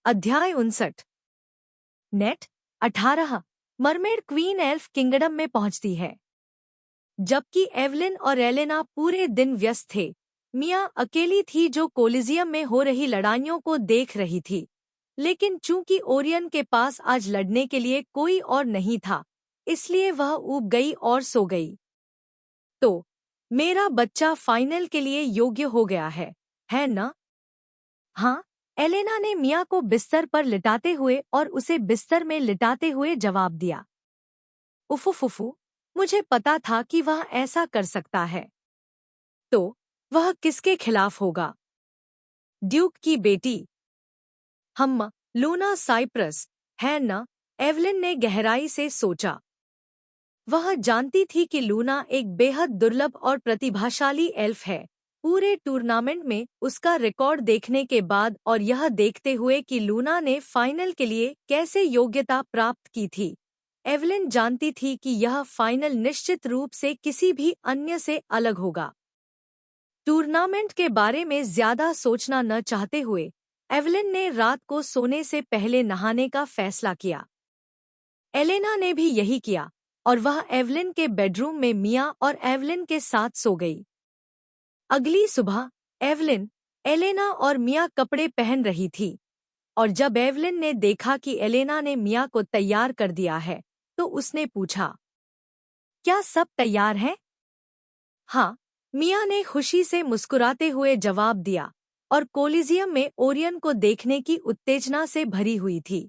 अध्याय 59। Net 18 mermaid queen elf kingdom में पहुंचती है। जबकि एवलिन और एलेना पूरे दिन व्यस्त थे, मिया अकेली थी जो कोलिजियम में हो रही लड़ाइयों को देख रही थी। लेकिन चूंकि ओरियन के पास आज लड़ने के लिए कोई और नहीं था, इसलिए वह ऊब गई और सो गई। तो मेरा बच्चा फाइनल के लिए योग्य हो गया है ना? हाँ, एलेना ने मिया को बिस्तर पर लिटाते हुए और उसे बिस्तर में लिटाते हुए जवाब दिया। उफुफुफु, मुझे पता था कि वह ऐसा कर सकता है। तो वह किसके खिलाफ होगा? ड्यूक की बेटी। हम लूना साइप्रस, है ना? एवलिन ने गहराई से सोचा। वह जानती थी कि लूना एक बेहद दुर्लभ और प्रतिभाशाली एल्फ है। पूरे टूर्नामेंट में उसका रिकॉर्ड देखने के बाद और यह देखते हुए कि लूना ने फाइनल के लिए कैसे योग्यता प्राप्त की थी, एवलिन जानती थी कि यह फाइनल निश्चित रूप से किसी भी अन्य से अलग होगा। टूर्नामेंट के बारे में ज्यादा सोचना न चाहते हुए एवलिन ने रात को सोने से पहले नहाने का फैसला किया। एलेना ने भी यही किया और वह एवलिन के बेडरूम में मिया और एवलिन के साथ सो गई। अगली सुबह एवलिन, एलेना और मिया कपड़े पहन रही थी, और जब एवलिन ने देखा कि एलेना ने मिया को तैयार कर दिया है, तो उसने पूछा, क्या सब तैयार है? हाँ, मिया ने खुशी से मुस्कुराते हुए जवाब दिया और कोलिजियम में ओरियन को देखने की उत्तेजना से भरी हुई थी।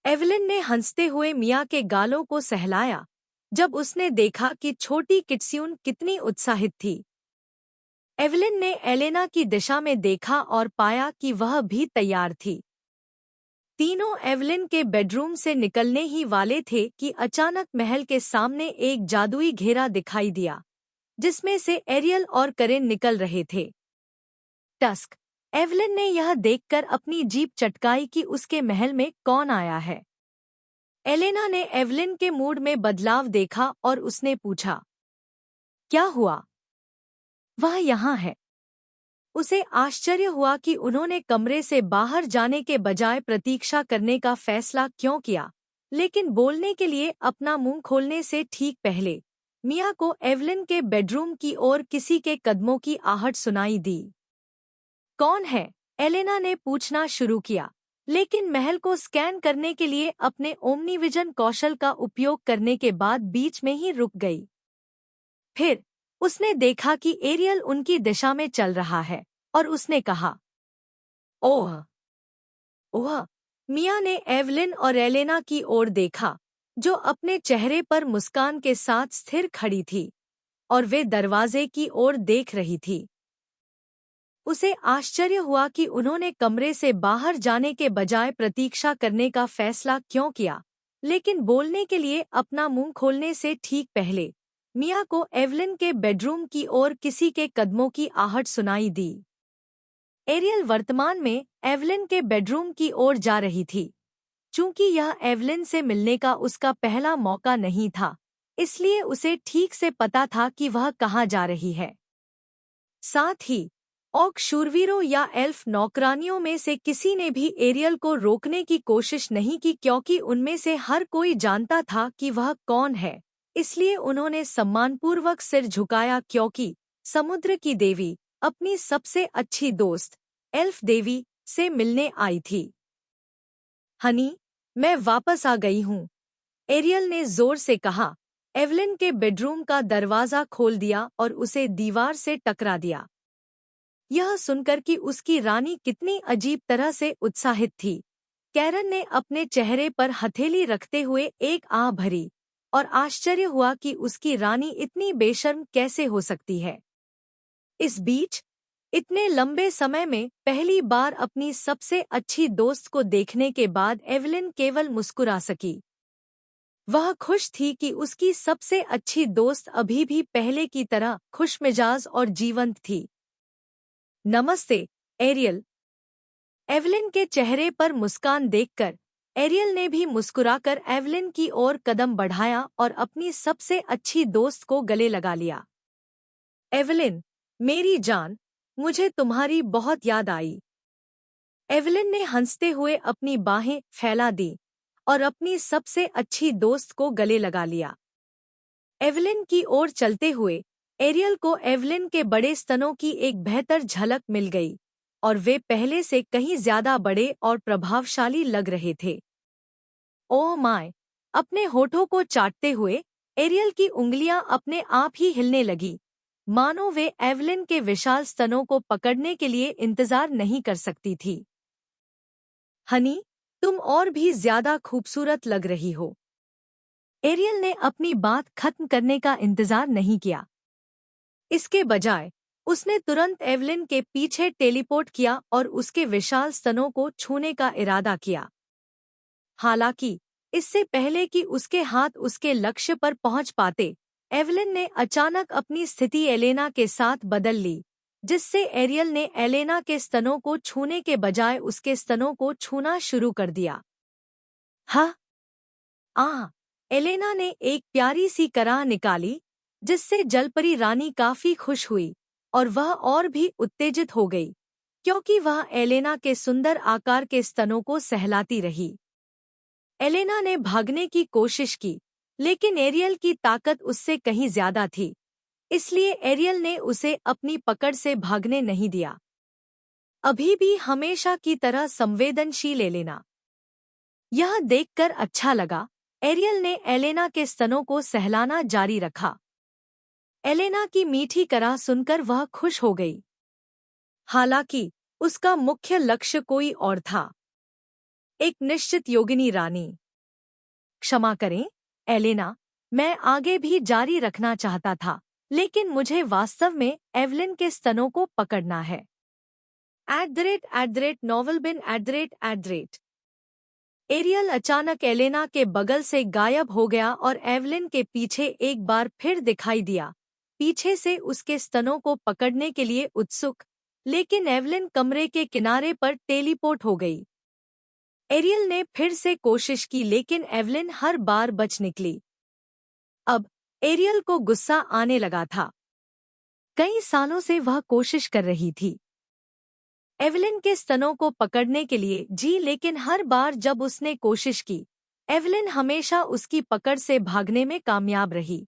एवलिन ने हंसते हुए मिया के गालों को सहलाया जब उसने देखा कि छोटी किट्स्यून कितनी उत्साहित थी। एवलिन ने एलेना की दिशा में देखा और पाया कि वह भी तैयार थी। तीनों एवलिन के बेडरूम से निकलने ही वाले थे कि अचानक महल के सामने एक जादुई घेरा दिखाई दिया, जिसमें से एरियल और करेन निकल रहे थे। टस्क, एवलिन ने यह देखकर अपनी जीभ चटकाई कि उसके महल में कौन आया है। एलेना ने एवलिन के मूड में बदलाव देखा और उसने पूछा, क्या हुआ? वह यहाँ है। उसे आश्चर्य हुआ कि उन्होंने कमरे से बाहर जाने के बजाय प्रतीक्षा करने का फैसला क्यों किया, लेकिन बोलने के लिए अपना मुंह खोलने से ठीक पहले मिया को एवलिन के बेडरूम की ओर किसी के कदमों की आहट सुनाई दी। कौन है? एलेना ने पूछना शुरू किया, लेकिन महल को स्कैन करने के लिए अपने ओमनीविजन कौशल का उपयोग करने के बाद बीच में ही रुक गई। फिर उसने देखा कि एरियल उनकी दिशा में चल रहा है और उसने कहा, ओह ओह। मिया ने एवलिन और एलेना की ओर देखा, जो अपने चेहरे पर मुस्कान के साथ स्थिर खड़ी थी, और वे दरवाजे की ओर देख रही थी। उसे आश्चर्य हुआ कि उन्होंने कमरे से बाहर जाने के बजाय प्रतीक्षा करने का फैसला क्यों किया, लेकिन बोलने के लिए अपना मुंह खोलने से ठीक पहले मिया को एवलिन के बेडरूम की ओर किसी के कदमों की आहट सुनाई दी। एरियल वर्तमान में एवलिन के बेडरूम की ओर जा रही थी। चूंकि यह एवलिन से मिलने का उसका पहला मौका नहीं था, इसलिए उसे ठीक से पता था कि वह कहाँ जा रही है। साथ ही ऑर्क शूरवीरों या एल्फ नौकरानियों में से किसी ने भी एरियल को रोकने की कोशिश नहीं की, क्योंकि उनमें से हर कोई जानता था कि वह कौन है। इसलिए उन्होंने सम्मानपूर्वक सिर झुकाया, क्योंकि समुद्र की देवी अपनी सबसे अच्छी दोस्त एल्फ देवी से मिलने आई थी। हनी, मैं वापस आ गई हूँ, एरियल ने जोर से कहा। एवलिन के बेडरूम का दरवाजा खोल दिया और उसे दीवार से टकरा दिया। यह सुनकर कि उसकी रानी कितनी अजीब तरह से उत्साहित थी, कैरन ने अपने चेहरे पर हथेली रखते हुए एक आह भरी और आश्चर्य हुआ कि उसकी रानी इतनी बेशर्म कैसे हो सकती है। इस बीच इतने लंबे समय में पहली बार अपनी सबसे अच्छी दोस्त को देखने के बाद एवलिन केवल मुस्कुरा सकी। वह खुश थी कि उसकी सबसे अच्छी दोस्त अभी भी पहले की तरह खुशमिजाज और जीवंत थी। नमस्ते, एरियल। एवलिन के चेहरे पर मुस्कान देखकर एरियल ने भी मुस्कुराकर एवलिन की ओर कदम बढ़ाया और अपनी सबसे अच्छी दोस्त को गले लगा लिया। एवलिन, मेरी जान, मुझे तुम्हारी बहुत याद आई। एवलिन ने हंसते हुए अपनी बाहें फैला दी और अपनी सबसे अच्छी दोस्त को गले लगा लिया। एवलिन की ओर चलते हुए एरियल को एवलिन के बड़े स्तनों की एक बेहतर झलक मिल गई और वे पहले से कहीं ज्यादा बड़े और प्रभावशाली लग रहे थे। Oh my! अपने होठों को चाटते हुए एरियल की उंगलियां अपने आप ही हिलने लगी, मानो वे एवलिन के विशाल स्तनों को पकड़ने के लिए इंतजार नहीं कर सकती थी। हनी, तुम और भी ज्यादा खूबसूरत लग रही हो। एरियल ने अपनी बात खत्म करने का इंतजार नहीं किया। इसके बजाय उसने तुरंत एवलिन के पीछे टेलीपोर्ट किया और उसके विशाल स्तनों को छूने का इरादा किया। हालांकि इससे पहले कि उसके हाथ उसके लक्ष्य पर पहुंच पाते, एवलिन ने अचानक अपनी स्थिति एलेना के साथ बदल ली, जिससे एरियल ने एलेना के स्तनों को छूने के बजाय उसके स्तनों को छूना शुरू कर दिया। हाँ, एलेना ने एक प्यारी सी कराह निकाली, जिससे जलपरी रानी काफी खुश हुई और वह और भी उत्तेजित हो गई, क्योंकि वह एलेना के सुंदर आकार के स्तनों को सहलाती रही। एलेना ने भागने की कोशिश की, लेकिन एरियल की ताकत उससे कहीं ज्यादा थी, इसलिए एरियल ने उसे अपनी पकड़ से भागने नहीं दिया। अभी भी हमेशा की तरह संवेदनशील एलेना। यह देखकर अच्छा लगा। एरियल ने एलेना के स्तनों को सहलाना जारी रखा। एलेना की मीठी कराह सुनकर वह खुश हो गई। हालांकि उसका मुख्य लक्ष्य कोई और था, एक निश्चित योगिनी रानी। क्षमा करें, एलेना, मैं आगे भी जारी रखना चाहता था, लेकिन मुझे वास्तव में एवलिन के स्तनों को पकड़ना है। @novelbin @। एरियल अचानक एलेना के बगल से गायब हो गया और एवलिन के पीछे एक बार फिर दिखाई दिया, पीछे से उसके स्तनों को पकड़ने के लिए उत्सुक, लेकिन एवलिन कमरे के किनारे पर टेलीपोर्ट हो गई। एरियल ने फिर से कोशिश की, लेकिन एवलिन हर बार बच निकली। अब एरियल को गुस्सा आने लगा था। कई सालों से वह कोशिश कर रही थी एवलिन के स्तनों को पकड़ने के लिए, लेकिन हर बार जब उसने कोशिश की, एवलिन हमेशा उसकी पकड़ से भागने में कामयाब रही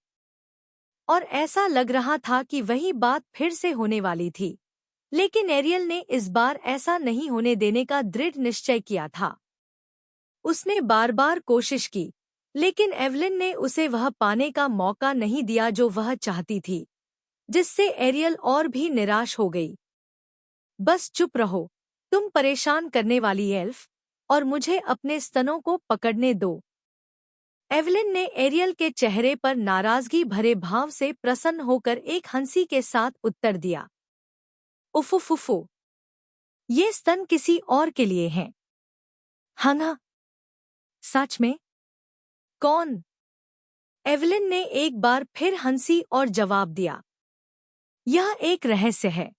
और ऐसा लग रहा था कि वही बात फिर से होने वाली थी। लेकिन एरियल ने इस बार ऐसा नहीं होने देने का दृढ़ निश्चय किया था। उसने बार बार कोशिश की, लेकिन एवलिन ने उसे वह पाने का मौका नहीं दिया जो वह चाहती थी, जिससे एरियल और भी निराश हो गई। बस चुप रहो, तुम परेशान करने वाली एल्फ, और मुझे अपने स्तनों को पकड़ने दो। एवलिन ने एरियल के चेहरे पर नाराजगी भरे भाव से प्रसन्न होकर एक हंसी के साथ उत्तर दिया। उफुफुफु, ये स्तन किसी और के लिए हैं। हाँ, सच में? कौन? एवलिन ने एक बार फिर हंसी और जवाब दिया। यह एक रहस्य है।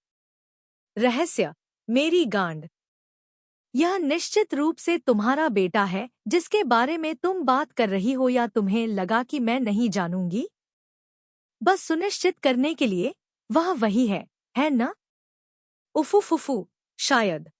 रहस्य? मेरी गांड। यह निश्चित रूप से तुम्हारा बेटा है जिसके बारे में तुम बात कर रही हो, या तुम्हें लगा कि मैं नहीं जानूंगी? बस सुनिश्चित करने के लिए, वह वही है ना? उफुफुफु, शायद।